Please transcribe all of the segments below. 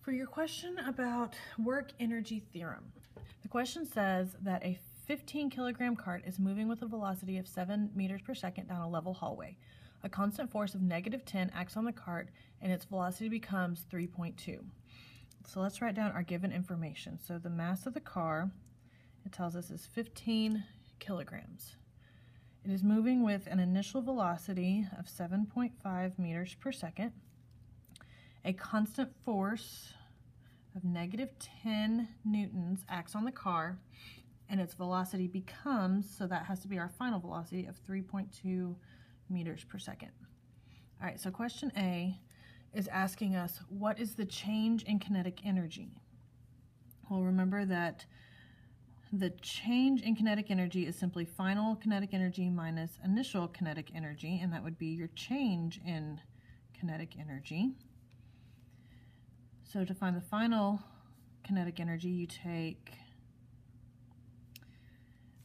For your question about work energy theorem, the question says that a 15 kilogram cart is moving with a velocity of 7 meters per second down a level hallway. A constant force of -10 acts on the cart and its velocity becomes 3.2. So let's write down our given information. So the mass of the car, it tells us, is 15 kilograms. It is moving with an initial velocity of 7.5 meters per second. A constant force of -10 newtons acts on the car, and its velocity becomes, so that has to be our final velocity, of 3.2 meters per second. All right, so question A is asking us, what is the change in kinetic energy? Well, remember that the change in kinetic energy is simply final kinetic energy minus initial kinetic energy, and that would be your change in kinetic energy. So to find the final kinetic energy, you take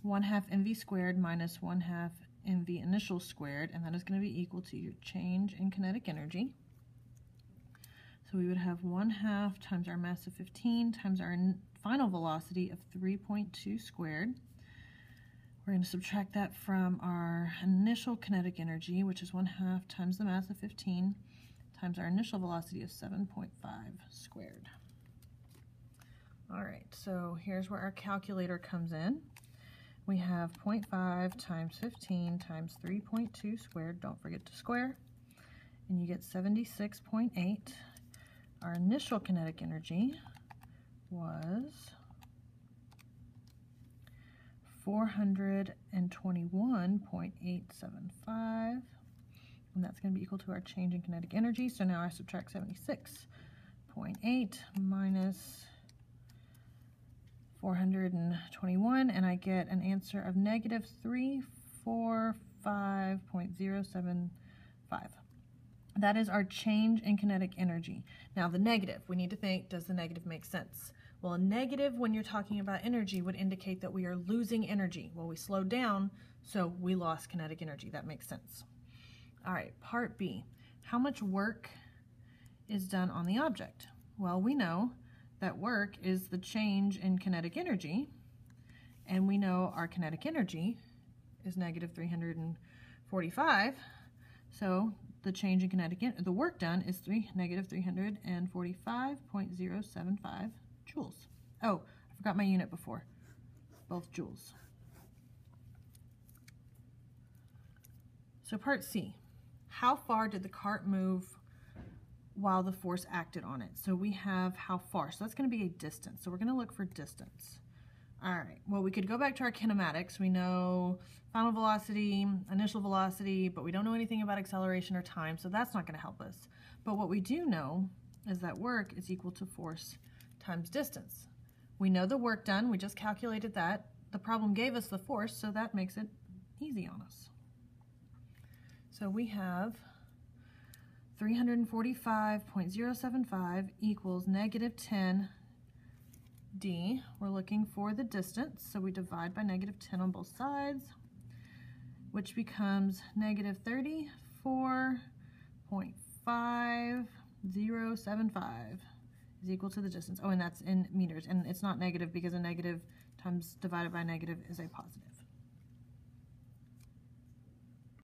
1/2 mv squared minus 1/2 mv initial squared, and that is going to be equal to your change in kinetic energy. So we would have 1/2 times our mass of 15 times our final velocity of 3.2 squared. We're going to subtract that from our initial kinetic energy, which is 1/2 times the mass of 15 times our initial velocity of 7.5 squared. All right, so here's where our calculator comes in. We have 0.5 times 15 times 3.2 squared, don't forget to square, and you get 76.8. Our initial kinetic energy was 421.875, and that's going to be equal to our change in kinetic energy. So now I subtract 76.8 minus 421, and I get an answer of -345.075. That is our change in kinetic energy. Now the negative, we need to think, does the negative make sense? Well, a negative when you're talking about energy would indicate that we are losing energy. Well, we slowed down, so we lost kinetic energy. That makes sense. All right, part B. How much work is done on the object? Well, we know that work is the change in kinetic energy, and we know our kinetic energy is -345, so the change in the work done is -345.075 joules. Oh, I forgot my unit before, both joules. So part C, how far did the cart move while the force acted on it? So we have how far, so that's going to be a distance. So we're going to look for distance. All right, well, we could go back to our kinematics. We know final velocity, initial velocity, but we don't know anything about acceleration or time, so that's not going to help us. But what we do know is that work is equal to force times distance. We know the work done, we just calculated that. The problem gave us the force, so that makes it easy on us. So we have 345.075 equals -10 d. We're looking for the distance, so we divide by -10 on both sides, which becomes -34.5075 is equal to the distance. Oh, and that's in meters, and it's not negative because a negative times divided by negative is a positive.